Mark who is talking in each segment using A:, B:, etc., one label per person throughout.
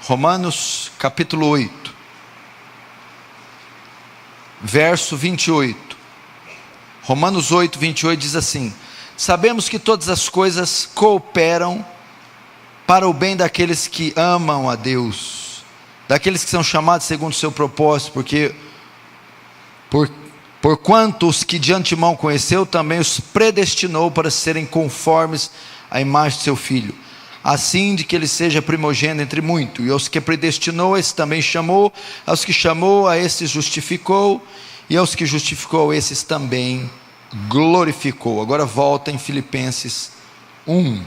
A: Romanos capítulo 8, verso 28. Romanos 8, 28 diz assim: sabemos que todas as coisas cooperam para o bem daqueles que amam a Deus, daqueles que são chamados segundo o seu propósito, porque porquanto os que de antemão conheceu, também os predestinou para serem conformes à imagem de seu Filho, assim de que ele seja primogênito entre muitos. E aos que predestinou, esse também chamou; aos que chamou, a esses justificou; e aos que justificou, esses também glorificou. Agora volta em Filipenses 1.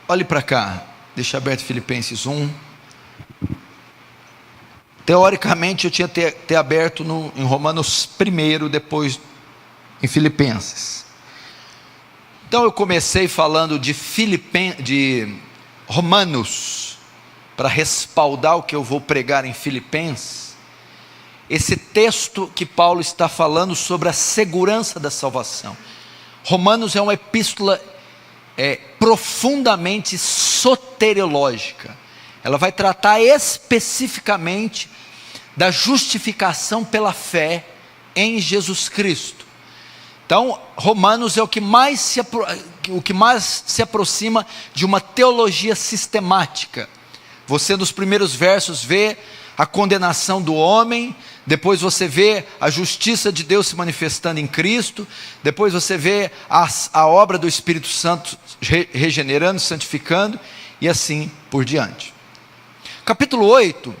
A: Olhe para cá, deixa aberto Filipenses 1. Teoricamente eu tinha que ter aberto em Romanos 1, depois em Filipenses. Então eu comecei falando de Romanos, para respaldar o que eu vou pregar em Filipenses. Esse texto que Paulo está falando sobre a segurança da salvação. Romanos é uma epístola profundamente soteriológica. Ela vai tratar especificamente da justificação pela fé em Jesus Cristo. Então, Romanos é o que mais se aproxima de uma teologia sistemática. Você nos primeiros versos vê a condenação do homem, depois você vê a justiça de Deus se manifestando em Cristo, depois você vê a obra do Espírito Santo regenerando, santificando, e assim por diante. Capítulo 8,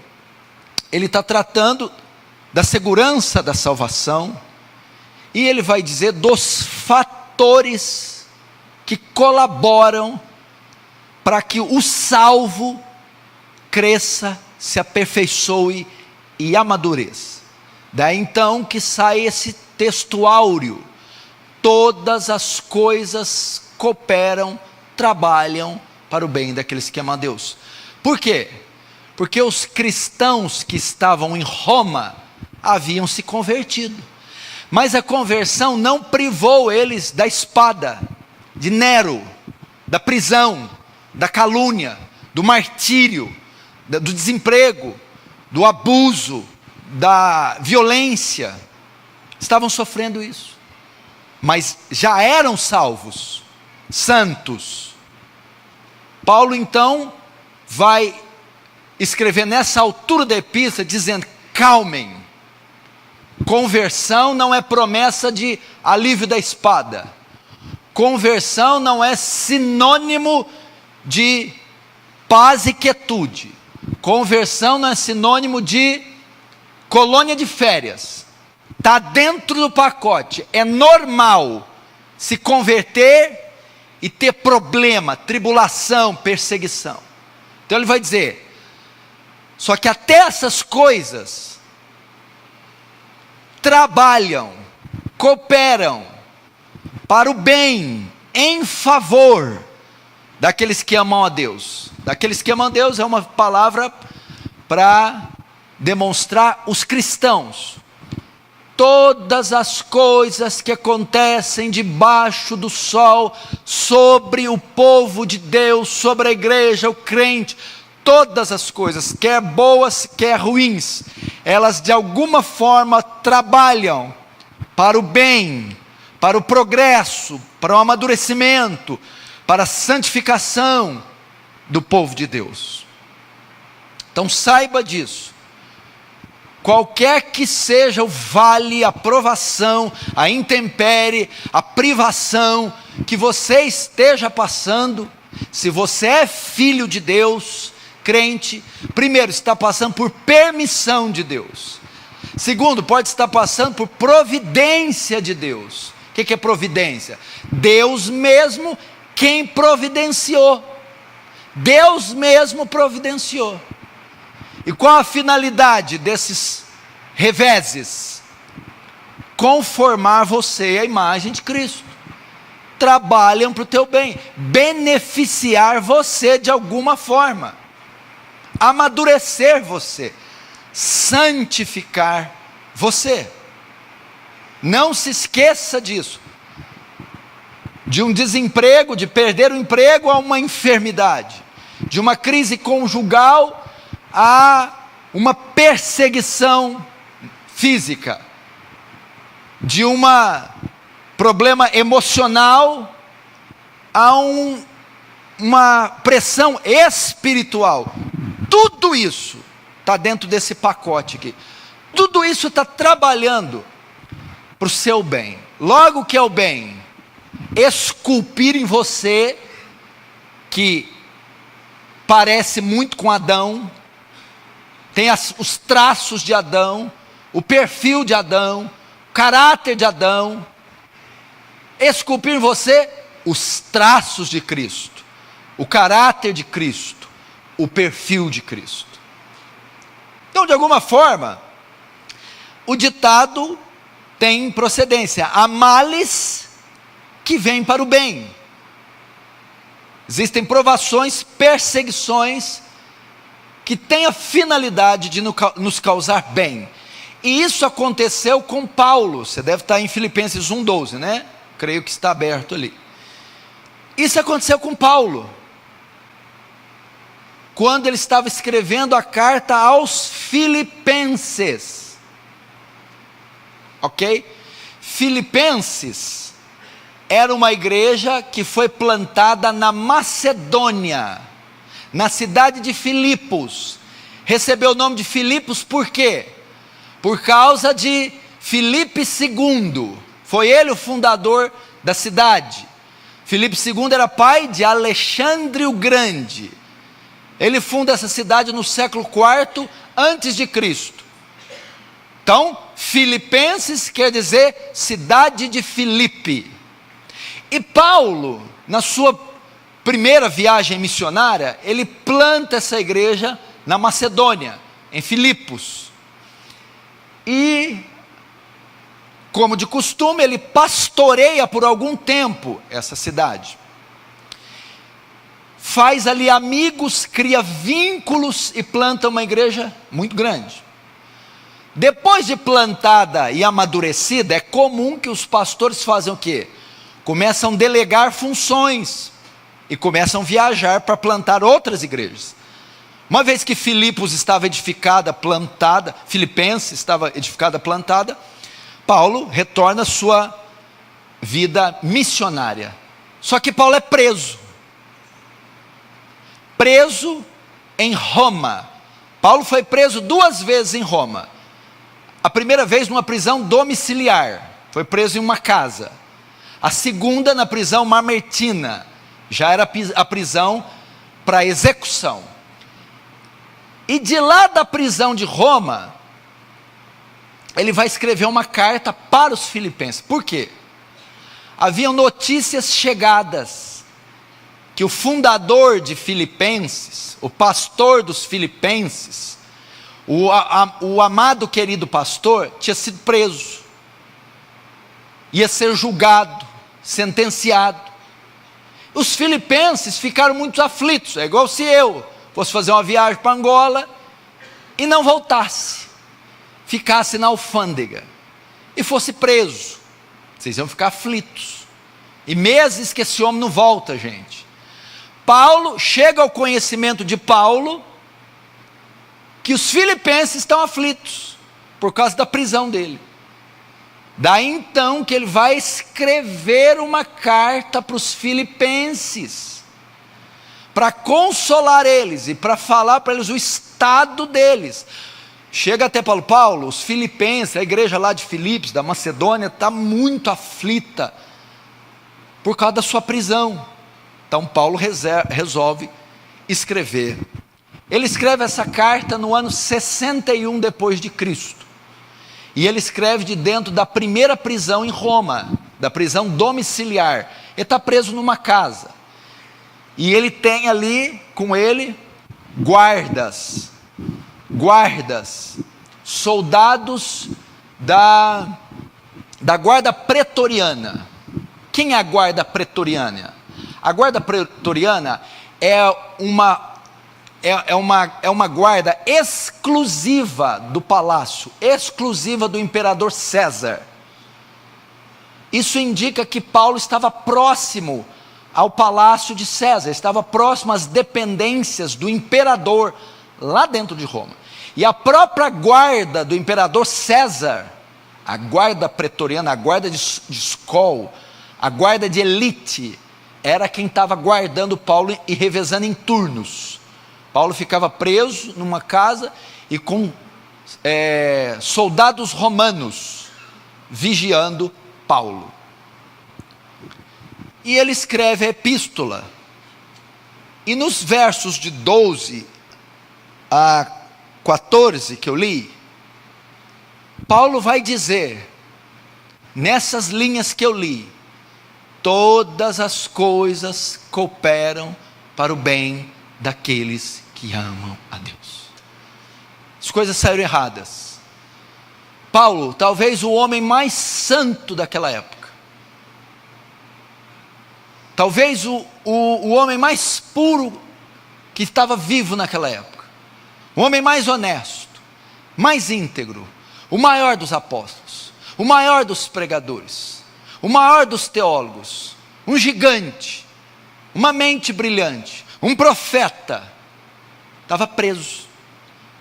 A: ele está tratando da segurança da salvação, e ele vai dizer dos fatores que colaboram para que o salvo cresça, se aperfeiçoe e amadureça. Daí então que sai esse texto áureo: todas as coisas cooperam, trabalham para o bem daqueles que amam a Deus. Por quê? Porque os cristãos que estavam em Roma haviam se convertido, mas a conversão não privou eles da espada, de Nero, da prisão, da calúnia, do martírio, do desemprego, do abuso, da violência. Estavam sofrendo isso, mas já eram salvos, santos. Paulo então vai escrever nessa altura da epístola dizendo: calmem, conversão não é promessa de alívio da espada, conversão não é sinônimo de paz e quietude, conversão não é sinônimo de colônia de férias, está dentro do pacote. É normal se converter e ter problema, tribulação, perseguição. Então ele vai dizer, só que até essas coisas trabalham, cooperam para o bem, em favor daqueles que amam a Deus. Daqueles que amam a Deus é uma palavra para demonstrar os cristãos. Todas as coisas que acontecem debaixo do sol, sobre o povo de Deus, sobre a igreja, o crente, todas as coisas, quer boas, quer ruins, elas de alguma forma trabalham para o bem, para o progresso, para o amadurecimento, para a santificação do povo de Deus. Então saiba disso. Qualquer que seja o vale, a provação, a intempérie, a privação que você esteja passando, se você é filho de Deus, crente, primeiro, está passando por permissão de Deus. Segundo, pode estar passando por providência de Deus. O que é providência? Deus mesmo quem providenciou. Deus mesmo providenciou. E qual a finalidade desses reveses? Conformar você à imagem de Cristo. Trabalham para o teu bem, beneficiar você de alguma forma, amadurecer você, santificar você. Não se esqueça disso. de um desemprego, de perder o emprego, a uma enfermidade, de uma crise conjugal a uma perseguição física, de um problema emocional a uma pressão espiritual. Tudo isso está dentro desse pacote aqui. Tudo isso está trabalhando para o seu bem. Logo, o que é o bem? Esculpir em você, que parece muito com Adão, tem os traços de Adão, o perfil de Adão, o caráter de Adão. Esculpir em você os traços de Cristo, o caráter de Cristo, o perfil de Cristo. Então, de alguma forma, o ditado tem procedência: há males que vêm para o bem. Existem provações, perseguições que têm a finalidade de nos causar bem. E isso aconteceu com Paulo. Você deve estar em Filipenses 1:12, né? Creio que está aberto ali. Isso aconteceu com Paulo, quando ele estava escrevendo a carta aos Filipenses. Ok? Filipenses era uma igreja que foi plantada na Macedônia, na cidade de Filipos. Recebeu o nome de Filipos por quê? Por causa de Filipe II. Foi ele o fundador da cidade. Filipe II era pai de Alexandre o Grande. Ele funda essa cidade no século IV antes de Cristo. Então, Filipenses quer dizer cidade de Filipe. E Paulo, na sua primeira viagem missionária, ele planta essa igreja na Macedônia, em Filipos. E, como de costume, ele pastoreia por algum tempo essa cidade. Faz ali amigos, cria vínculos e planta uma igreja muito grande. Depois de plantada e amadurecida, é comum que os pastores façam o quê? Começam a delegar funções e começam a viajar para plantar outras igrejas. Uma vez que Filipos estava edificada, plantada, Filipenses estava edificada, plantada, Paulo retorna à sua vida missionária. Só que Paulo é preso em Roma. Paulo foi preso 2 vezes em Roma. A primeira vez numa prisão domiciliar, foi preso em uma casa. A segunda na prisão Mamertina, já era a prisão para execução. E de lá da prisão de Roma, ele vai escrever uma carta para os filipenses. Por quê? Haviam notícias chegadas que o fundador de Filipenses, o pastor dos filipenses, o amado querido pastor, tinha sido preso, ia ser julgado, sentenciado. Os filipenses ficaram muito aflitos. É igual se eu fosse fazer uma viagem para Angola e não voltasse, ficasse na alfândega e fosse preso. Vocês iam ficar aflitos, e meses que esse homem não volta, gente. Paulo, chega ao conhecimento de Paulo que os filipenses estão aflitos por causa da prisão dele. Daí então que ele vai escrever uma carta para os filipenses, para consolar eles e para falar para eles o estado deles. Chega até Paulo, os filipenses, a igreja lá de Filipos, da Macedônia, está muito aflita por causa da sua prisão. Então Paulo resolve escrever. Ele escreve essa carta no ano 61 depois de Cristo. E ele escreve de dentro da primeira prisão em Roma, da prisão domiciliar. Ele está preso numa casa. E ele tem ali com ele guardas, soldados da guarda pretoriana. Quem é a guarda pretoriana? A guarda pretoriana é uma guarda exclusiva do palácio, exclusiva do imperador César. Isso indica que Paulo estava próximo ao palácio de César, estava próximo às dependências do imperador, lá dentro de Roma. E a própria guarda do imperador César, a guarda pretoriana, a guarda de escol, a guarda de elite, era quem estava guardando Paulo e revezando em turnos. Paulo ficava preso numa casa e com soldados romanos vigiando Paulo. E ele escreve a epístola, e nos versos de 12 a 14 que eu li, Paulo vai dizer, nessas linhas que eu li, todas as coisas cooperam para o bem daqueles que amam a Deus. As coisas saíram erradas. Paulo, talvez o homem mais santo daquela época, talvez o homem mais puro que estava vivo naquela época, o homem mais honesto, mais íntegro, o maior dos apóstolos, o maior dos pregadores, o maior dos teólogos, um gigante, uma mente brilhante, um profeta, estava preso.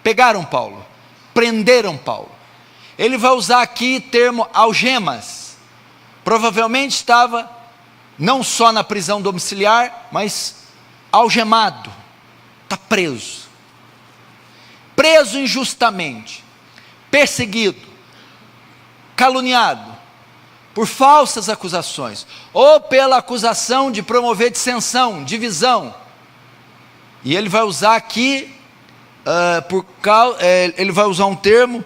A: Pegaram Paulo, prenderam Paulo. Ele vai usar aqui o termo algemas. Provavelmente estava não só na prisão domiciliar, mas algemado, está preso. Preso injustamente, perseguido, caluniado, por falsas acusações, ou pela acusação de promover dissensão, divisão. E ele vai usar aqui, ele vai usar um termo,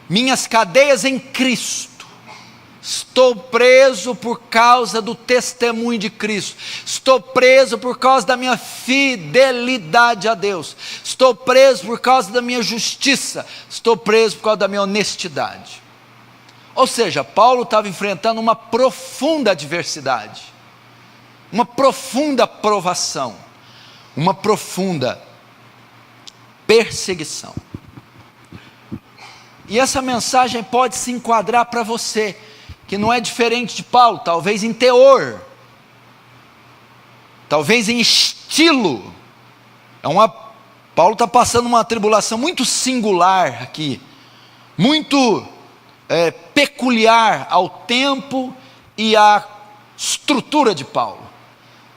A: minhas cadeias em Cristo, estou preso por causa do testemunho de Cristo, estou preso por causa da minha fidelidade a Deus, estou preso por causa da minha justiça, estou preso por causa da minha honestidade. Ou seja, Paulo estava enfrentando uma profunda adversidade, uma profunda provação, uma profunda perseguição. E essa mensagem pode se enquadrar para você, que não é diferente de Paulo, talvez em teor, talvez em estilo. Paulo está passando uma tribulação muito singular aqui, muito peculiar ao tempo e à estrutura de Paulo.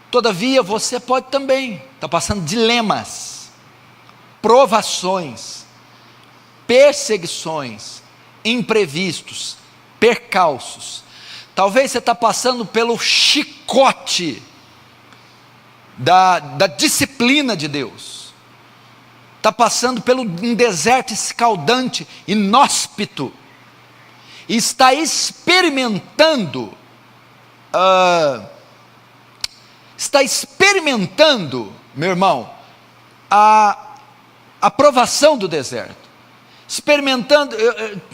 A: Todavia, você pode também estar passando dilemas, provações, perseguições, imprevistos, percalços. Talvez você está passando pelo chicote da disciplina de Deus, está passando pelo um deserto escaldante, inóspito, e está experimentando, meu irmão, a provação do deserto. Experimentando,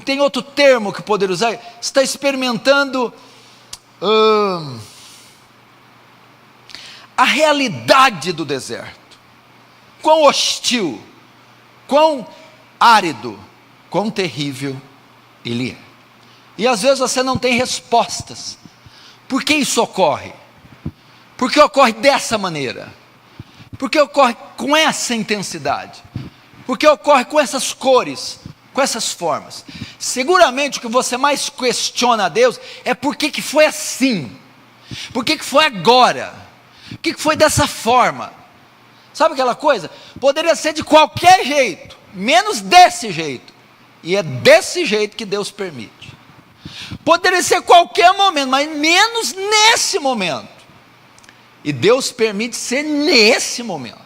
A: tem outro termo que poderia usar, está experimentando a realidade do deserto, quão hostil, quão árido, quão terrível ele é. E às vezes você não tem respostas. Por que isso ocorre? Por que ocorre dessa maneira? Por que ocorre com essa intensidade? Por que ocorre com essas cores, com essas formas? Seguramente o que você mais questiona a Deus é por que foi assim? Por que foi agora? Por que foi dessa forma? Sabe aquela coisa? Poderia ser de qualquer jeito, menos desse jeito. E é desse jeito que Deus permite. Poderia ser qualquer momento, mas menos nesse momento. E Deus permite ser nesse momento.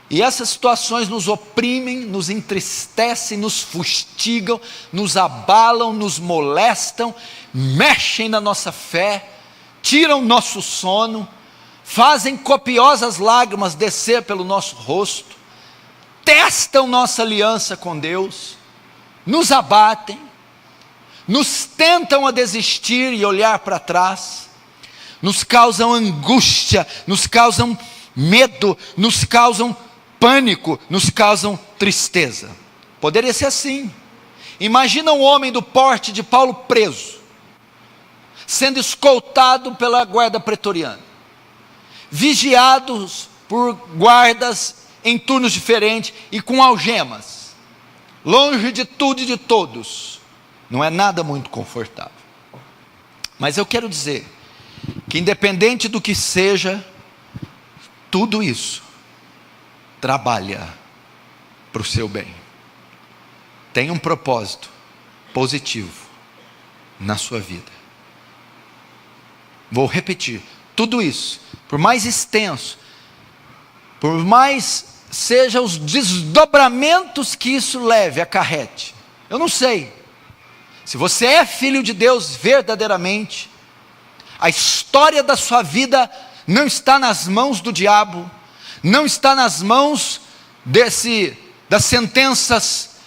A: E essas situações nos oprimem, nos entristecem, nos fustigam, nos abalam, nos molestam, mexem na nossa fé, tiram nosso sono, fazem copiosas lágrimas descer pelo nosso rosto, testam nossa aliança com Deus, nos abatem, nos tentam a desistir e olhar para trás, nos causam angústia, nos causam medo, nos causam pânico, nos causam tristeza. Poderia ser assim. Imagina um homem do porte de Paulo preso, sendo escoltado pela guarda pretoriana, vigiados por guardas em turnos diferentes e com algemas, longe de tudo e de todos. Não é nada muito confortável. Mas eu quero dizer que, independente do que seja, tudo isso trabalha para o seu bem. Tem um propósito positivo na sua vida. Vou repetir, tudo isso, por mais extenso, por mais sejam os desdobramentos que isso leve, acarrete, eu não sei. Se você é filho de Deus verdadeiramente, a história da sua vida não está nas mãos do diabo, não está nas mãos das sentenças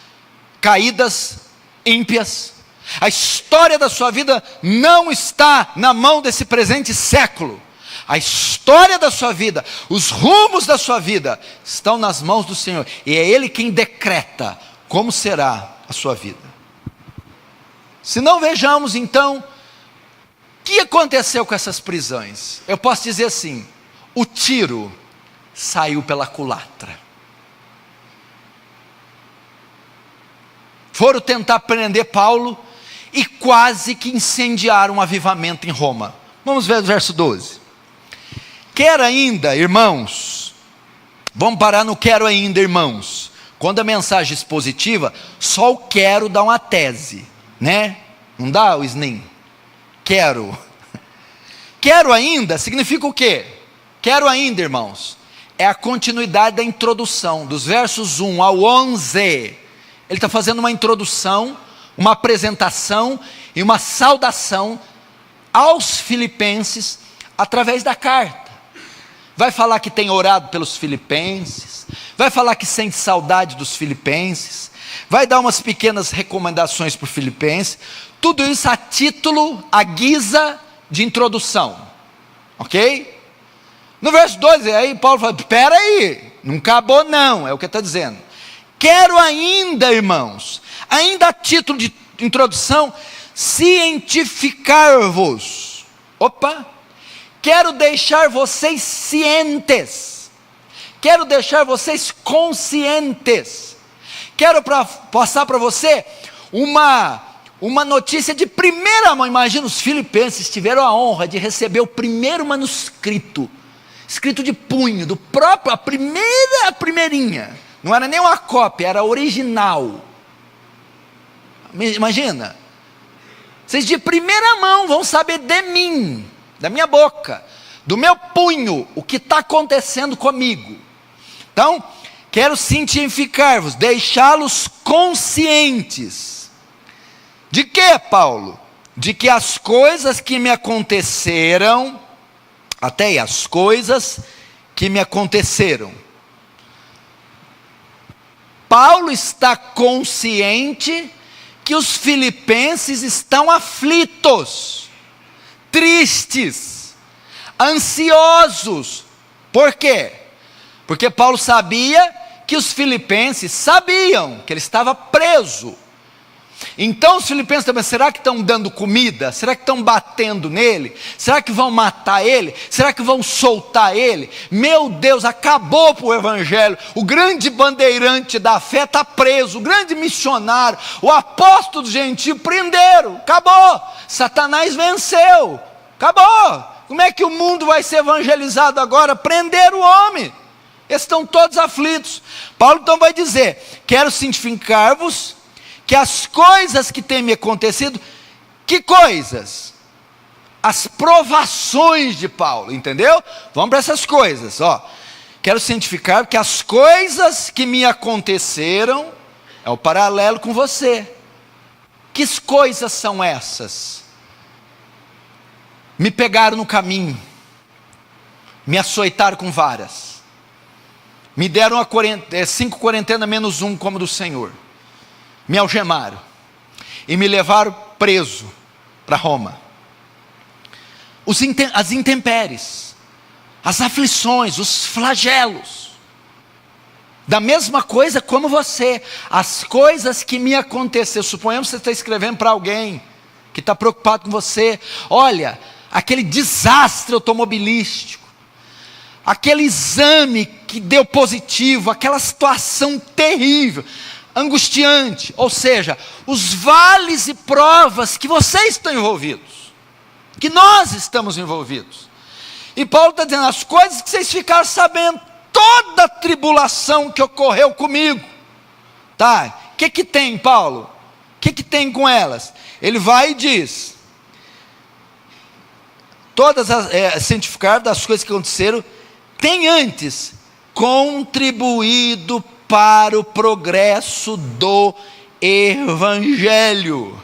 A: caídas, ímpias. A história da sua vida não está na mão desse presente século. A história da sua vida, os rumos da sua vida estão nas mãos do Senhor, e é Ele quem decreta como será a sua vida. Se não, vejamos então o que aconteceu com essas prisões. Eu posso dizer assim: o tiro saiu pela culatra. Foram tentar prender Paulo e quase que incendiaram um avivamento em Roma. Vamos ver o verso 12. Quero ainda, irmãos, vamos parar no quero ainda, irmãos. Quando a mensagem é expositiva, só o quero dá uma tese, né? Não dá o SNIM? Quero. Quero ainda significa o quê? Quero ainda, irmãos, é a continuidade da introdução, dos versos 1 ao 11. Ele está fazendo uma introdução, uma apresentação e uma saudação aos filipenses através da carta. Vai falar que tem orado pelos filipenses, vai falar que sente saudade dos filipenses, vai dar umas pequenas recomendações para os filipenses, tudo isso a título, a guisa de introdução, ok? No verso 12, aí Paulo fala: espera aí, não acabou não, é o que está dizendo. Quero ainda, irmãos, ainda a título de introdução, cientificar-vos. Quero deixar vocês cientes, quero deixar vocês conscientes, quero passar para você uma notícia de primeira mão. Imagina, os filipenses tiveram a honra de receber o primeiro manuscrito, escrito de punho, do próprio, a primeirinha, não era nem uma cópia, era original. Imagina, vocês de primeira mão vão saber de mim, da minha boca, do meu punho, o que está acontecendo comigo. Então, quero cientificar-vos, deixá-los conscientes. De que, Paulo? De que as coisas que me aconteceram, até aí, as coisas que me aconteceram. Paulo está consciente que os filipenses estão aflitos, tristes, ansiosos. Por quê? Porque Paulo sabia que os filipenses sabiam que ele estava preso. Então os filipenses também, será que estão dando comida? Será que estão batendo nele? Será que vão matar ele? Será que vão soltar ele? Meu Deus, acabou para o evangelho. O grande bandeirante da fé está preso, o grande missionário, o apóstolo dos gentios, prenderam, acabou. Satanás venceu, acabou. Como é que o mundo vai ser evangelizado agora? Prenderam o homem. Eles estão todos aflitos. Paulo então vai dizer: quero cientificar-vos que as coisas que têm me acontecido, que coisas? As provações de Paulo, entendeu? Vamos para essas coisas, quero cientificar que as coisas que me aconteceram, é o paralelo com você. Que coisas são essas? Me pegaram no caminho, me açoitaram com varas, me deram 5 quarentena menos 1 como do Senhor, me algemaram e me levaram preso para Roma. As intempéries, as aflições, os flagelos, da mesma coisa como você, as coisas que me aconteceram. Suponhamos que você está escrevendo para alguém, que está preocupado com você. Olha, aquele desastre automobilístico, aquele exame que deu positivo, aquela situação terrível, angustiante, ou seja, os vales e provas que vocês estão envolvidos, que nós estamos envolvidos. E Paulo está dizendo, as coisas que vocês ficaram sabendo, toda a tribulação que ocorreu comigo, tá? O que tem, Paulo? O que tem com elas? Ele vai e diz, todas as cientificar das coisas que aconteceram, tem antes contribuído para o progresso do Evangelho.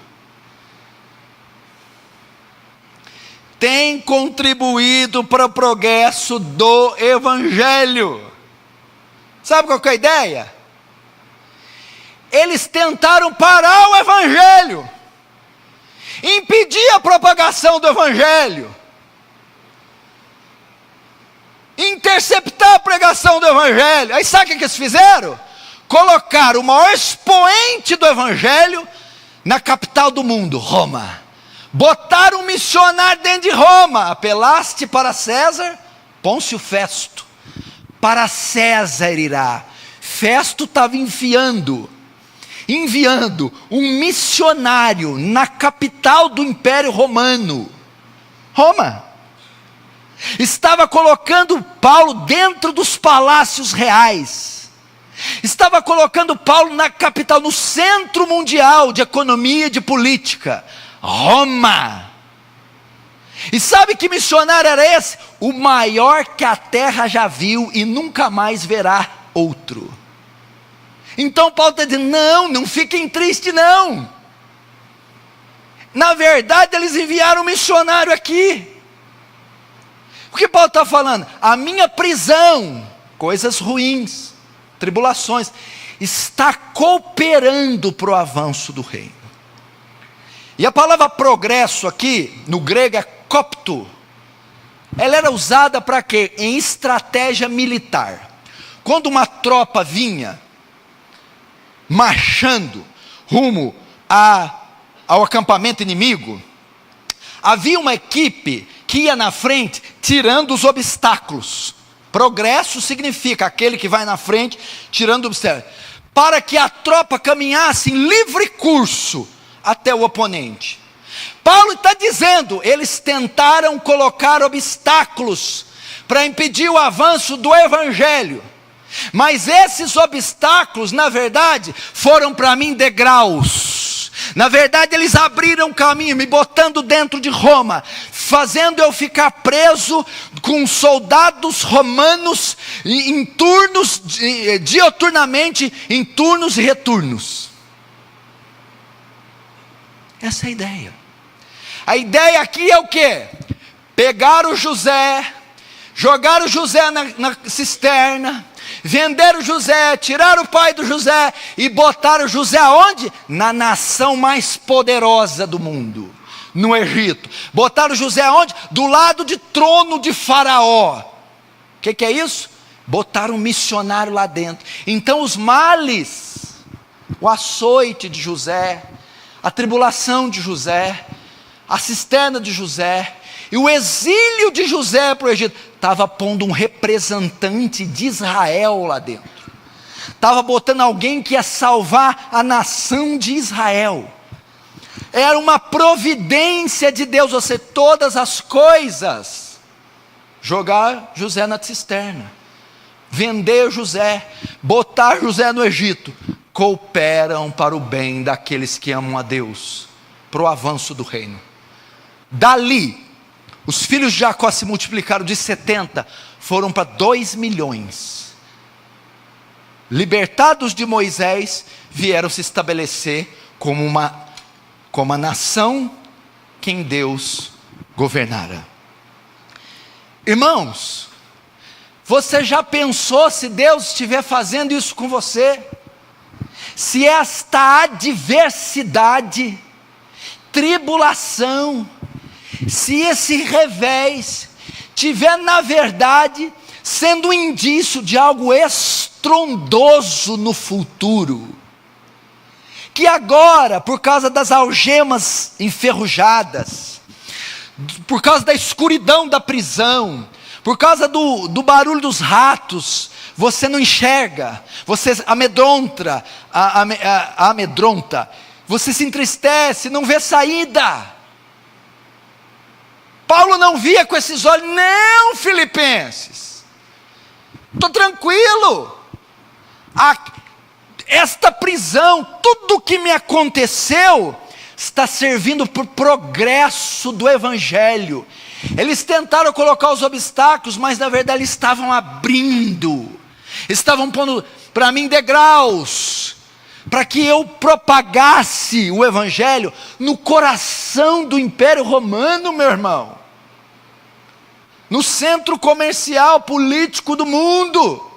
A: Tem contribuído para o progresso do Evangelho. Sabe qual que é a ideia? Eles tentaram parar o Evangelho, impedir a propagação do Evangelho, interceptar a pregação do Evangelho. Aí sabe o que eles fizeram? Colocaram o maior expoente do Evangelho na capital do mundo, Roma. Botaram um missionário dentro de Roma. Apelaste para César, Pôncio Festo. Para César irá. Festo estava enviando um missionário na capital do Império Romano, Roma. Estava colocando Paulo dentro dos palácios reais, estava colocando Paulo na capital, no centro mundial de economia e de política, Roma. E sabe que missionário era esse? O maior que a terra já viu e nunca mais verá outro. Então Paulo está dizendo, não fiquem tristes não. Na verdade eles enviaram um missionário aqui. O que Paulo está falando? A minha prisão, coisas ruins, tribulações, está cooperando para o avanço do reino. E a palavra progresso aqui, no grego é copto. Ela era usada para quê? Em estratégia militar. Quando uma tropa vinha marchando rumo ao acampamento inimigo, havia uma equipe que ia na frente tirando os obstáculos. Progresso significa aquele que vai na frente tirando obstáculos, para que a tropa caminhasse em livre curso até o oponente. Paulo está dizendo, eles tentaram colocar obstáculos para impedir o avanço do Evangelho, mas esses obstáculos, na verdade, foram para mim degraus. Na verdade, eles abriram caminho, me botando dentro de Roma, fazendo eu ficar preso com soldados romanos em turnos, dioturnamente, em turnos e retornos. Essa é a ideia. A ideia aqui é o quê? Pegaram José, jogaram José na cisterna, venderam José, tiraram o pai do José e botaram José aonde? Na nação mais poderosa do mundo, no Egito. Botaram José aonde? Do lado de trono de Faraó. O que é isso? Botaram um missionário lá dentro. Então os males, o açoite de José, a tribulação de José, a cisterna de José e o exílio de José para o Egito, estava pondo um representante de Israel lá dentro, estava botando alguém que ia salvar a nação de Israel. Era uma providência de Deus, você todas as coisas, jogar José na cisterna, vender José, botar José no Egito, cooperam para o bem daqueles que amam a Deus, para o avanço do reino. Dali, os filhos de Jacó se multiplicaram de 70, foram para 2 milhões. Libertados de Moisés, vieram se estabelecer como a nação quem Deus governara. Irmãos, você já pensou se Deus estiver fazendo isso com você? Se esta adversidade, tribulação, se esse revés tiver na verdade sendo um indício de algo estrondoso no futuro, que agora, por causa das algemas enferrujadas, por causa da escuridão da prisão, por causa do barulho dos ratos, você não enxerga, você amedronta, você se entristece, não vê saída. Paulo não via com esses olhos, não, Filipenses, estou tranquilo, esta prisão, tudo que me aconteceu, está servindo para o progresso do Evangelho. Eles tentaram colocar os obstáculos, mas na verdade eles estavam abrindo, estavam pondo para mim degraus, para que eu propagasse o Evangelho no coração do Império Romano, meu irmão, no centro comercial, político do mundo.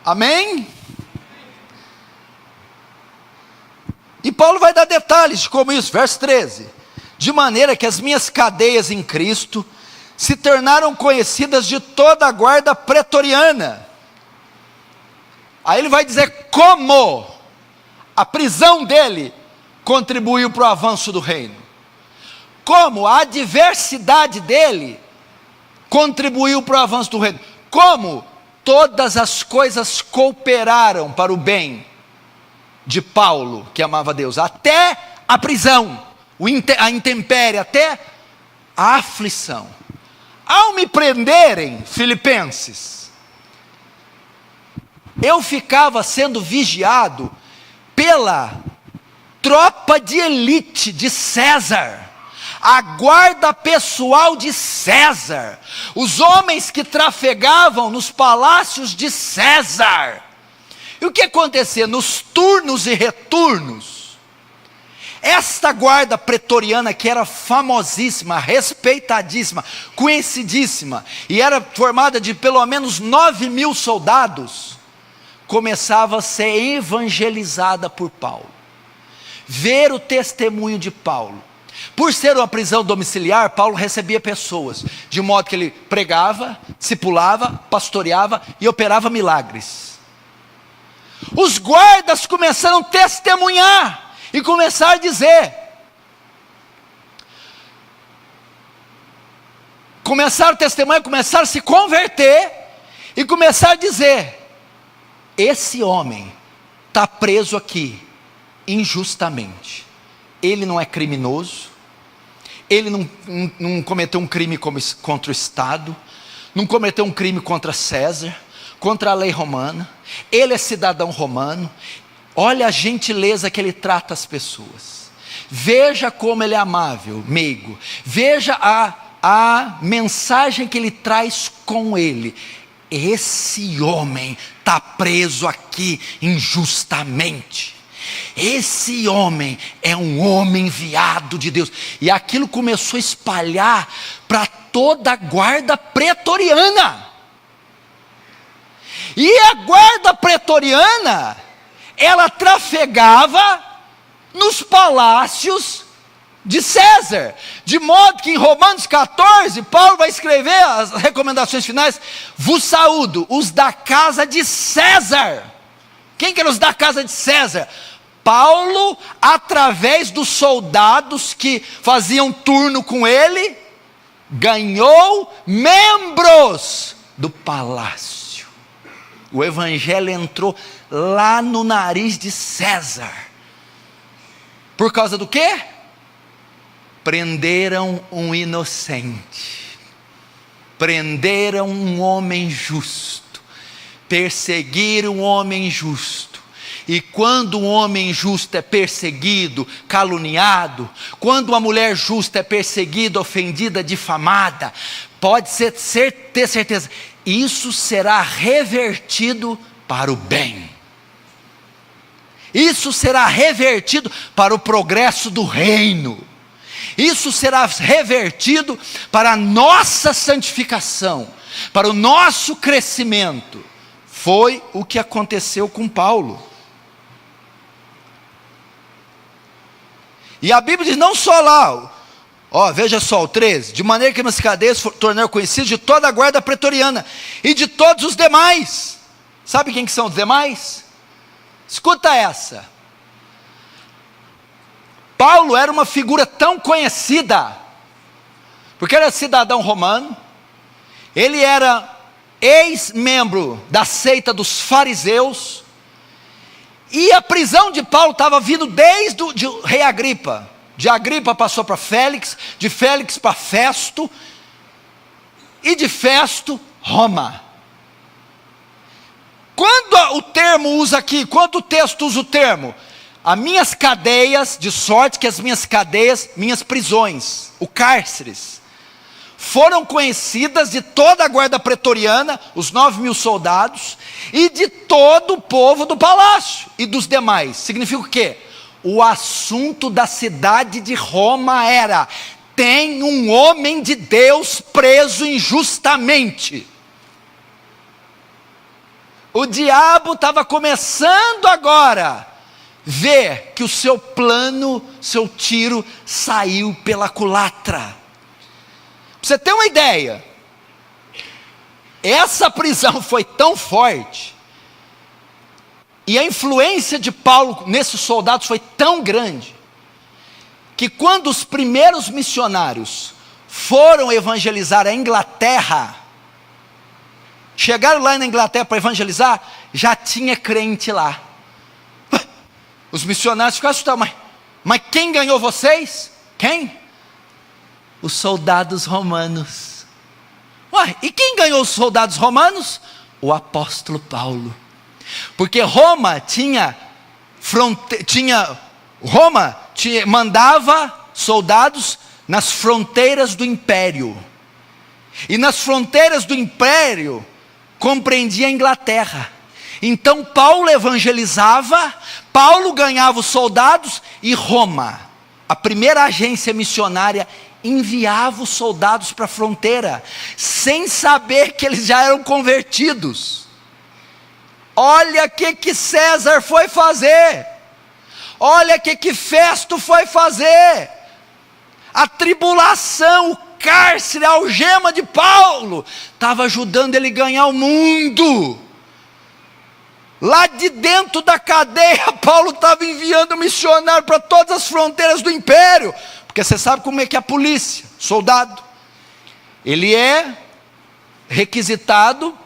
A: Amém? E Paulo vai dar detalhes de como isso, verso 13, de maneira que as minhas cadeias em Cristo se tornaram conhecidas de toda a guarda pretoriana. Aí ele vai dizer como a prisão dele contribuiu para o avanço do reino, como a adversidade dele contribuiu para o avanço do reino, como todas as coisas cooperaram para o bem de Paulo, que amava Deus, até a prisão, a intempérie, até a aflição. Ao me prenderem, Filipenses, eu ficava sendo vigiado pela tropa de elite de César, a guarda pessoal de César, os homens que trafegavam nos palácios de César. E o que acontecia? Nos turnos e retornos, esta guarda pretoriana, que era famosíssima, respeitadíssima, conhecidíssima, e era formada de pelo menos 9.000 soldados, começava a ser evangelizada por Paulo, ver o testemunho de Paulo. Por ser uma prisão domiciliar, Paulo recebia pessoas, de modo que ele pregava, discipulava, pastoreava e operava milagres. Os guardas começaram a testemunhar e começaram a dizer, começaram a testemunhar, começaram a se converter e começaram a dizer: esse homem está preso aqui injustamente, ele não é criminoso, ele não cometeu um crime contra o Estado, não cometeu um crime contra César, contra a lei romana, ele é cidadão romano. Olha a gentileza que ele trata as pessoas, veja como ele é amável, meigo, veja a mensagem que ele traz com ele. Esse homem está preso aqui injustamente, esse homem é um homem enviado de Deus. E aquilo começou a espalhar para toda a guarda pretoriana. E a guarda pretoriana, ela trafegava nos palácios de César, de modo que em Romanos 14, Paulo vai escrever as recomendações finais: vos saúdo, os da casa de César. Quem que eram os da casa de César? Paulo, através dos soldados que faziam turno com ele, ganhou membros do palácio. O evangelho entrou lá no nariz de César. Por causa do quê? Prenderam um inocente, prenderam um homem justo, perseguiram um homem justo. E quando um homem justo é perseguido, caluniado, quando uma mulher justa é perseguida, ofendida, difamada, pode ter certeza, isso será revertido para o bem. Isso será revertido para o progresso do reino. Isso será revertido para a nossa santificação, para o nosso crescimento. Foi o que aconteceu com Paulo. E a Bíblia diz não só lá, veja só o 13, de maneira que nas cadeias tornaram conhecidos de toda a guarda pretoriana e de todos os demais. Sabe quem que são os demais? Escuta essa. Paulo era uma figura tão conhecida, porque era cidadão romano, ele era ex-membro da seita dos fariseus, e a prisão de Paulo estava vindo desde o rei Agripa. De Agripa passou para Félix, de Félix para Festo, e de Festo, Roma. Quando o termo usa aqui, quando o texto usa o termo, as minhas cadeias, de sorte que as minhas cadeias, minhas prisões, o cárceres, foram conhecidas de toda a guarda pretoriana, os 9.000 soldados, e de todo o povo do palácio, e dos demais. Significa o quê? O assunto da cidade de Roma era: tem um homem de Deus preso injustamente. O diabo estava começando agora ver que o seu plano, seu tiro saiu pela culatra. Para você ter uma ideia, essa prisão foi tão forte, e a influência de Paulo nesses soldados foi tão grande, que quando os primeiros missionários foram evangelizar a Inglaterra, chegaram lá na Inglaterra para evangelizar, já tinha crente lá. Os missionários ficaram assustados, mas quem ganhou vocês? Quem? Os soldados romanos. Ué, e quem ganhou os soldados romanos? O apóstolo Paulo. Porque Roma mandava soldados nas fronteiras do império, e nas fronteiras do império compreendia a Inglaterra. Então Paulo evangelizava, Paulo ganhava os soldados, e Roma, a primeira agência missionária, enviava os soldados para a fronteira, sem saber que eles já eram convertidos. Olha o que César foi fazer, olha o que Festo foi fazer. A tribulação, o cárcere, a algema de Paulo, estava ajudando ele a ganhar o mundo. Lá de dentro da cadeia, Paulo estava enviando missionário para todas as fronteiras do império, porque você sabe como é que é a polícia, soldado, ele é requisitado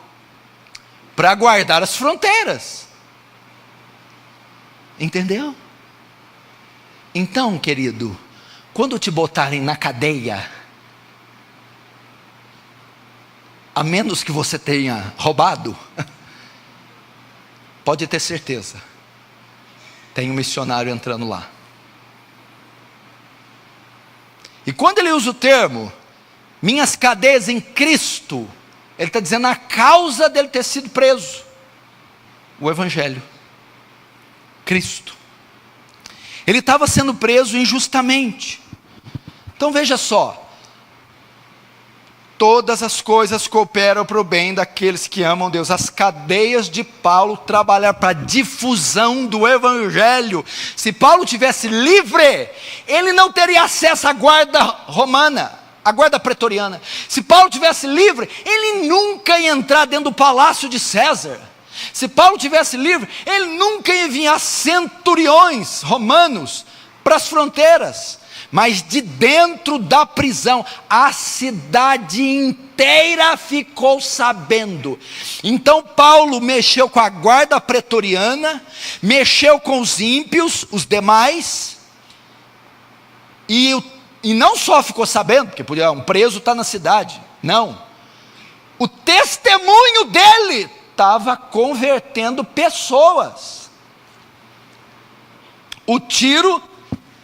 A: para guardar as fronteiras, entendeu? Então, querido, quando te botarem na cadeia, a menos que você tenha roubado, pode ter certeza, tem um missionário entrando lá. E quando ele usa o termo, minhas cadeias em Cristo, ele está dizendo a causa dele ter sido preso, o Evangelho, Cristo. Ele estava sendo preso injustamente. Então veja só, todas as coisas cooperam para o bem daqueles que amam Deus. As cadeias de Paulo trabalharam para a difusão do Evangelho. Se Paulo tivesse livre, ele não teria acesso à guarda romana, à guarda pretoriana. Se Paulo tivesse livre, ele nunca ia entrar dentro do palácio de César. Se Paulo tivesse livre, ele nunca ia enviar centuriões romanos para as fronteiras. Mas de dentro da prisão, a cidade inteira ficou sabendo. Então Paulo mexeu com a guarda pretoriana, mexeu com os ímpios, os demais, e não só ficou sabendo, porque podia, um preso está na cidade, não. O testemunho dele estava convertendo pessoas. O tiro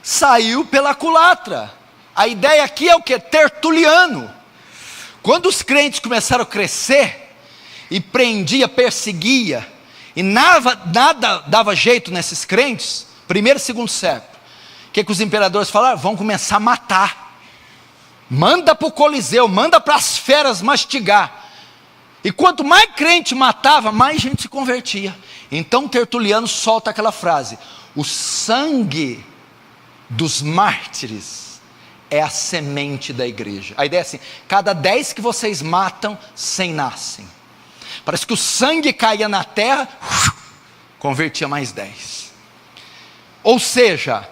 A: saiu pela culatra. A ideia aqui é o que? Tertuliano. Quando os crentes começaram a crescer, e prendia, perseguia, e nada dava jeito nesses crentes, primeiro e segundo século, o que os imperadores falaram? Vão começar a matar, manda para o Coliseu, manda para as feras mastigar. E quanto mais crente matava, mais gente se convertia. Então Tertuliano solta aquela frase: o sangue dos mártires é a semente da igreja. A ideia é assim: cada 10 que vocês matam, 100 nascem. Parece que o sangue caía na terra, convertia mais 10. Ou seja,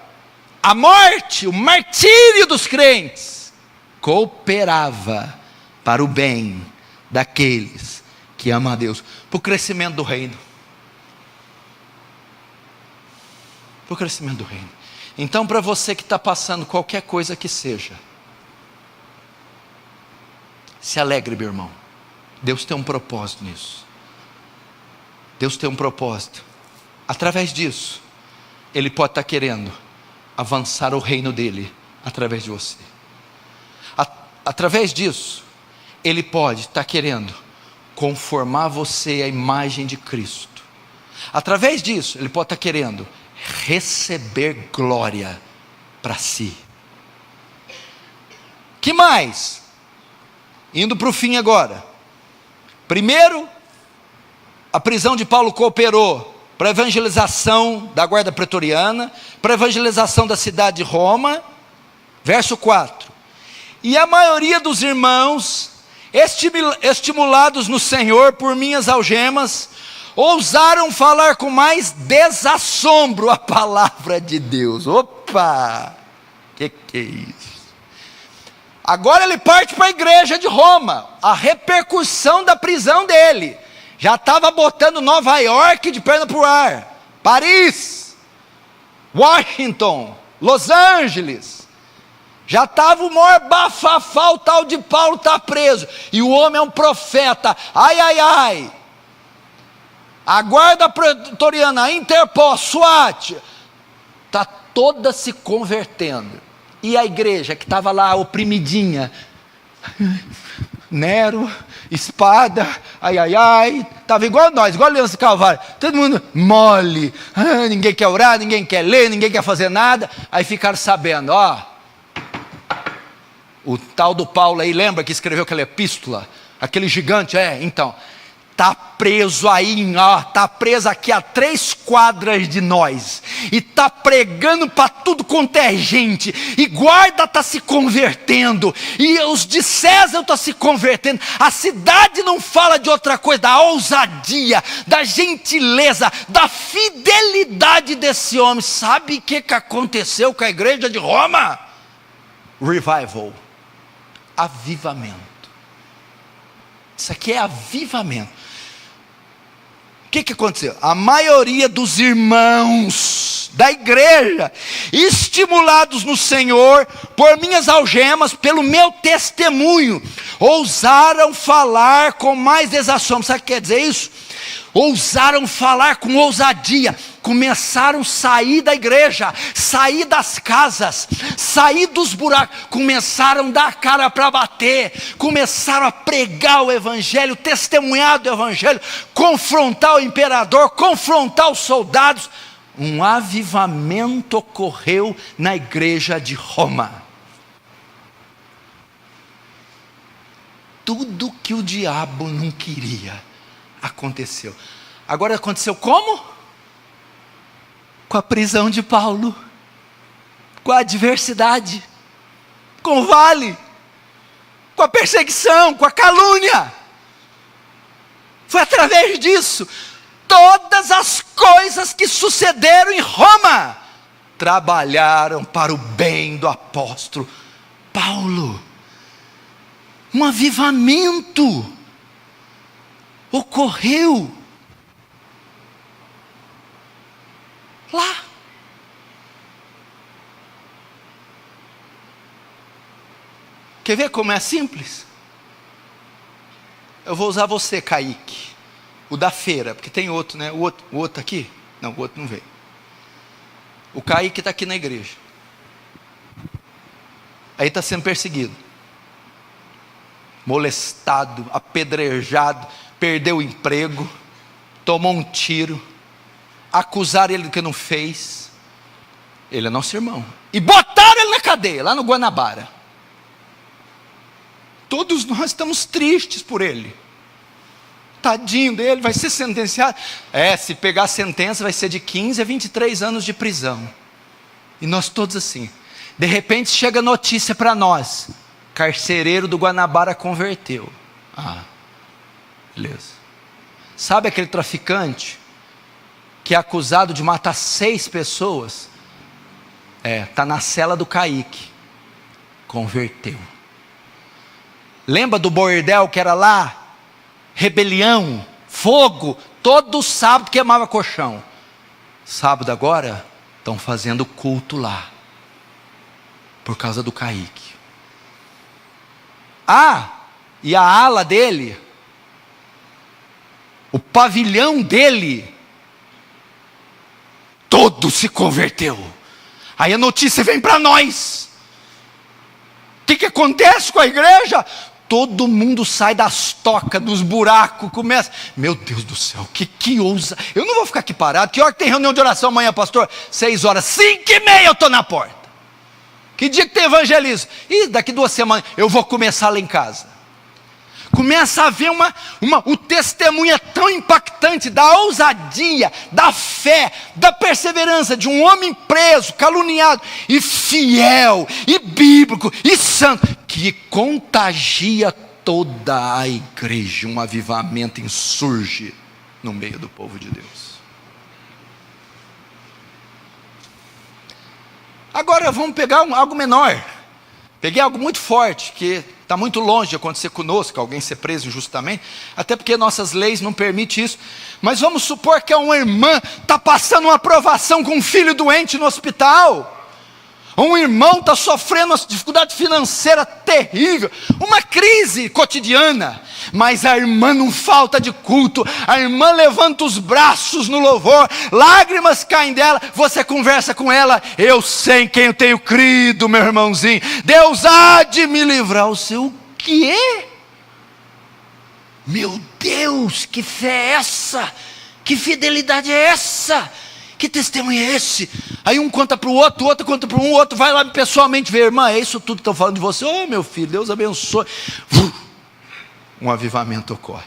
A: a morte, o martírio dos crentes, cooperava para o bem daqueles que amam a Deus, para o crescimento do reino. Para o crescimento do reino. Então, para você que está passando qualquer coisa que seja, se alegre, meu irmão. Deus tem um propósito nisso. Deus tem um propósito. Através disso, Ele pode estar querendo avançar o reino dEle através de você. Através disso, Ele pode estar querendo conformar você à imagem de Cristo. Através disso, Ele pode estar querendo receber glória para si. Que mais? Indo para o fim agora. Primeiro, a prisão de Paulo cooperou para a evangelização da guarda pretoriana, para a evangelização da cidade de Roma. Verso 4. E a maioria dos irmãos, estimulados no Senhor por minhas algemas, ousaram falar com mais desassombro a palavra de Deus. Opa! Que é isso? Agora ele parte para a igreja de Roma, a repercussão da prisão dele. Já estava botando Nova York de perna para o ar, Paris, Washington, Los Angeles. Já estava o maior bafafá, o tal de Paulo está preso. E o homem é um profeta, ai, ai, ai. A guarda pretoriana, a Interpol, SWAT, está toda se convertendo. E a igreja que estava lá oprimidinha, Nero, espada, ai, ai, ai, estava igual nós, igual a Aliança do Calvário, todo mundo mole, ninguém quer orar, ninguém quer ler, ninguém quer fazer nada. Aí ficaram sabendo, o tal do Paulo aí, lembra que escreveu aquela epístola, aquele gigante, então, está preso aí, está preso aqui a 3 quadras de nós, e está pregando para tudo quanto é gente, e guarda está se convertendo, e os de César estão se convertendo, a cidade não fala de outra coisa, da ousadia, da gentileza, da fidelidade desse homem. Sabe o que aconteceu com a igreja de Roma? Revival, avivamento. Isso aqui é avivamento. O que aconteceu? A maioria dos irmãos da igreja, estimulados no Senhor, por minhas algemas, pelo meu testemunho, ousaram falar com mais desassombro. Sabe o que quer dizer isso? Ousaram falar com ousadia, começaram a sair da igreja, sair das casas, sair dos buracos, começaram a dar a cara para bater, começaram a pregar o evangelho, testemunhar do evangelho, confrontar o imperador, confrontar os soldados. Um avivamento ocorreu na igreja de Roma. Tudo que o diabo não queria aconteceu. Agora aconteceu como? Com a prisão de Paulo, com a adversidade, com o vale, com a perseguição, com a calúnia. Foi através disso. Todas as coisas que sucederam em Roma trabalharam para o bem do apóstolo Paulo. Um avivamento ocorreu lá. Quer ver como é simples? Eu vou usar você, Kaique, o da feira, porque tem outro, né? O outro aqui? Não, o outro não veio. O Kaique está aqui na igreja. Aí está sendo perseguido, molestado, apedrejado, perdeu o emprego, tomou um tiro, acusaram ele do que não fez. Ele é nosso irmão, e botaram ele na cadeia, lá no Guanabara. Todos nós estamos tristes por ele. Tadinho dele, vai ser sentenciado. Se pegar a sentença vai ser de 15 a 23 anos de prisão. E nós todos assim. De repente chega notícia para nós: carcereiro do Guanabara converteu. Beleza. Sabe aquele traficante que é acusado de matar 6 pessoas? Está na cela do Caíque. Converteu. Lembra do bordel que era lá? Rebelião, fogo, todo sábado queimava colchão. Sábado agora, estão fazendo culto lá. Por causa do Caíque. E a ala dele, o pavilhão dele, todo se converteu. Aí a notícia vem para nós. O que acontece com a igreja? Todo mundo sai das tocas, dos buracos, começa. Meu Deus do céu, que ousa. Eu não vou ficar aqui parado. Que hora que tem reunião de oração amanhã, pastor? 6 horas, 5h30 eu estou na porta. Que dia que tem evangelismo? Daqui 2 semanas eu vou começar lá em casa. Começa a ver o testemunho é tão impactante da ousadia, da fé, da perseverança de um homem preso, caluniado, e fiel, e bíblico, e santo, que contagia toda a igreja. Um avivamento insurge no meio do povo de Deus. Agora vamos pegar algo menor. Peguei algo muito forte, que está muito longe de acontecer conosco, alguém ser preso injustamente, até porque nossas leis não permitem isso. Mas vamos supor que uma irmã está passando uma aprovação com um filho doente no hospital. Um irmão está sofrendo uma dificuldade financeira terrível, uma crise cotidiana, mas a irmã não falta de culto, a irmã levanta os braços no louvor, lágrimas caem dela, você conversa com ela, eu sei em quem eu tenho crido, meu irmãozinho, Deus há de me livrar. O seu quê? Meu Deus, que fé é essa? Que fidelidade é essa? Que testemunho é esse? Aí um conta para o outro, o outro conta para um, o outro vai lá pessoalmente ver, irmã, é isso tudo que estão falando de você? Oh meu filho, Deus abençoe. Um avivamento ocorre.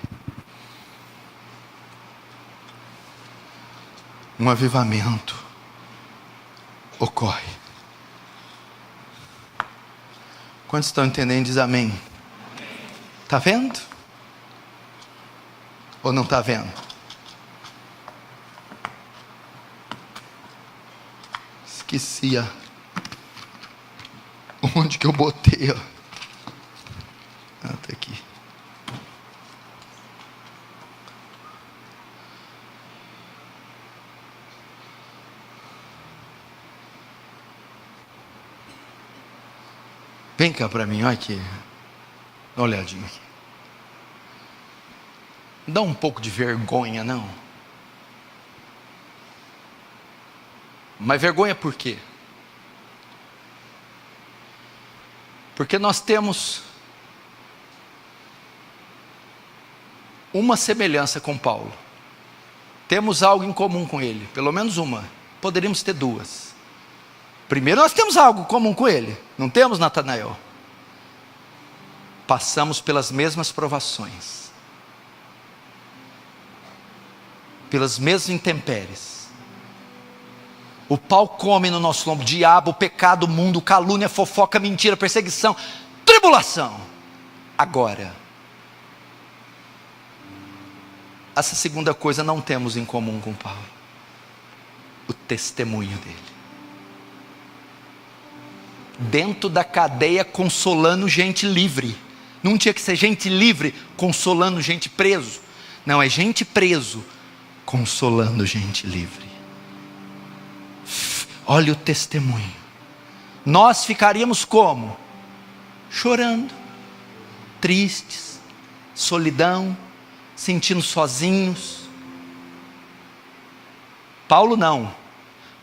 A: Um avivamento ocorre. Quantos estão entendendo? Diz amém. Está vendo? Ou não está vendo? Esqueci onde que eu botei, ó. Tá aqui. Vem cá para mim, olha aqui. Dá uma olhadinha aqui. Não dá um pouco de vergonha, não? Mas vergonha por quê? Porque nós temos uma semelhança com Paulo. Temos algo em comum com ele, pelo menos uma. Poderíamos ter 2. Primeiro, nós temos algo em comum com ele. Não temos, Natanael? Passamos pelas mesmas provações, pelas mesmas intempéries. O pau come no nosso lombo, diabo, pecado, mundo, calúnia, fofoca, mentira, perseguição, tribulação. Agora, essa segunda coisa não temos em comum com Paulo: o testemunho dele. Dentro da cadeia, consolando gente livre. Não tinha que ser gente livre consolando gente preso. Não, é gente preso consolando gente livre. Olha o testemunho. Nós ficaríamos como? Chorando, tristes, solidão, sentindo sozinhos. Paulo não.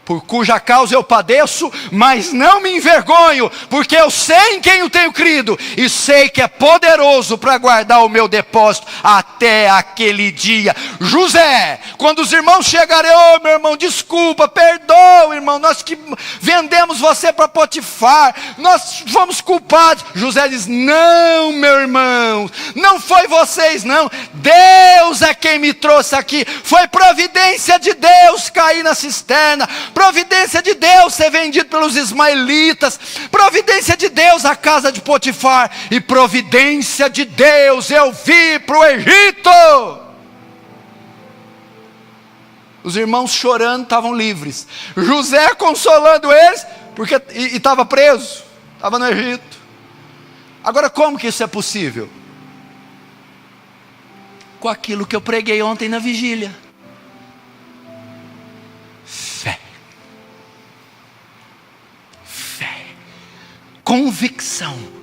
A: Por cuja causa eu padeço, mas não me envergonho, porque eu sei em quem eu tenho crido, e sei que é poderoso para guardar o meu depósito até aquele dia. José, quando os irmãos chegarem, ô meu irmão, desculpa, perdoa irmão, nós que vendemos você para Potifar, nós fomos culpados. José diz, não meu irmão, não foi vocês não, Deus é quem me trouxe aqui, foi providência de Deus cair na cisterna, providência de Deus ser vendido pelos ismaelitas, providência de Deus a casa de Potifar, e providência de Deus eu vi para o Egito. Os irmãos chorando estavam livres. José consolando eles, porque estava preso, estava no Egito. Agora, como que isso é possível? Com aquilo que eu preguei ontem na vigília. Fé. Fé. Convicção.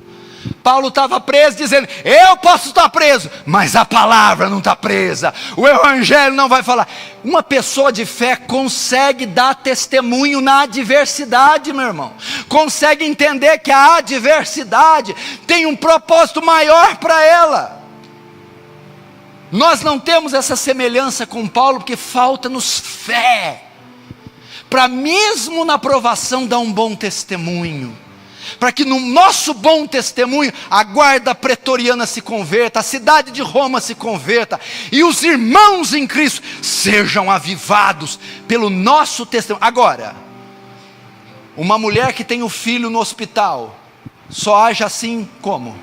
A: Paulo estava preso dizendo, eu posso estar preso, mas a palavra não está presa, o evangelho não vai falar. Uma pessoa de fé consegue dar testemunho na adversidade, meu irmão, consegue entender que a adversidade tem um propósito maior para ela. Nós não temos essa semelhança com Paulo, porque falta-nos fé, para mesmo na provação dar um bom testemunho, para que no nosso bom testemunho a guarda pretoriana se converta, a cidade de Roma se converta, e os irmãos em Cristo sejam avivados pelo nosso testemunho. Agora, uma mulher que tem o filho no hospital, só age assim como?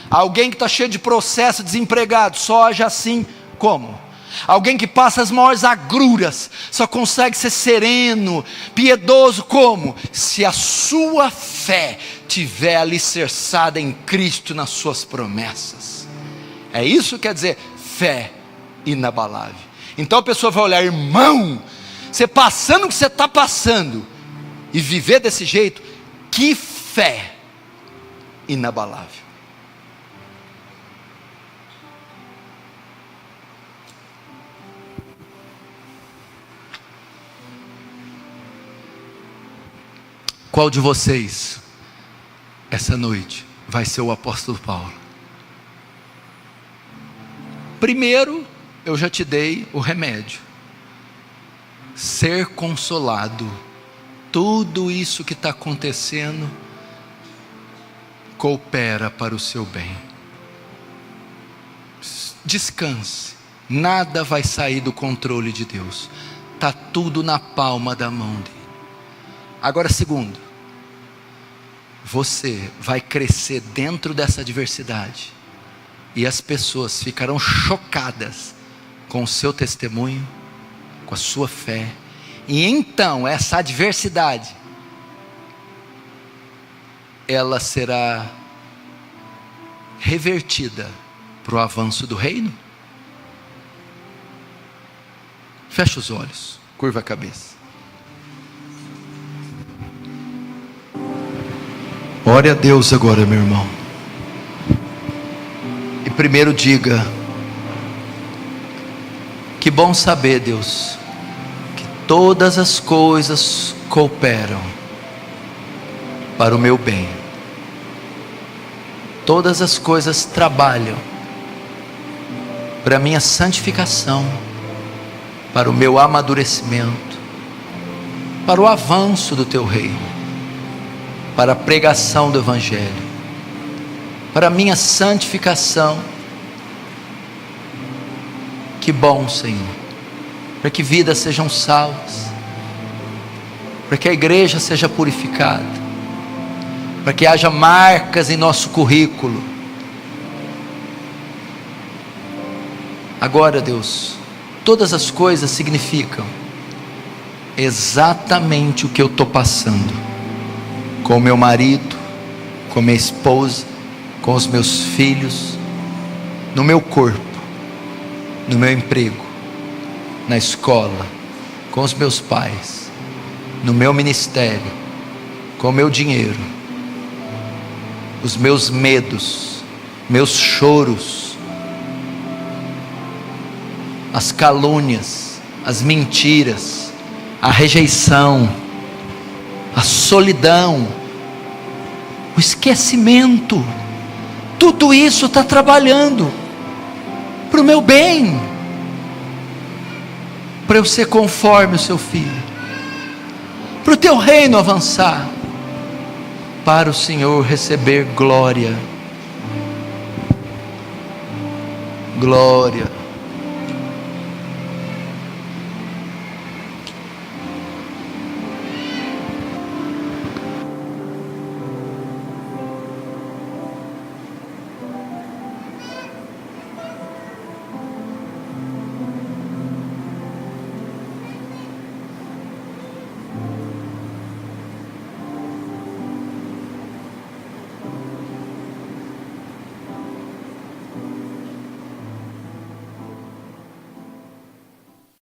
A: Alguém que está cheio de processo, desempregado, só age assim como? Alguém que passa as maiores agruras, só consegue ser sereno, piedoso como? Se a sua fé tiver alicerçada em Cristo, nas suas promessas. É isso que quer dizer fé inabalável. Então a pessoa vai olhar, irmão, você passando o que você está passando, e viver desse jeito, que fé inabalável. Qual de vocês, essa noite, vai ser o apóstolo Paulo? Primeiro, eu já te dei o remédio. Ser consolado. Tudo isso que está acontecendo, coopera para o seu bem. Descanse. Nada vai sair do controle de Deus. Está tudo na palma da mão dele. Agora, segundo, você vai crescer dentro dessa adversidade, e as pessoas ficarão chocadas com o seu testemunho, com a sua fé, e então essa adversidade, ela será revertida para o avanço do reino. Fecha os olhos, curva a cabeça. Ore a Deus agora, meu irmão. E primeiro diga: que bom saber, Deus, que todas as coisas cooperam para o meu bem. Todas as coisas trabalham para a minha santificação, para o meu amadurecimento, para o avanço do teu reino, para a pregação do evangelho, para a minha santificação. Que bom, Senhor, para que vidas sejam salvas, para que a igreja seja purificada, para que haja marcas em nosso currículo. Agora, Deus, todas as coisas significam exatamente o que eu estou passando, com o meu marido, com minha esposa, com os meus filhos, no meu corpo, no meu emprego, na escola, com os meus pais, no meu ministério, com o meu dinheiro, os meus medos, meus choros, as calúnias, as mentiras, a rejeição, a solidão, o esquecimento. Tudo isso está trabalhando para o meu bem, para eu ser conforme o seu filho, para o teu reino avançar, para o Senhor receber glória. Glória.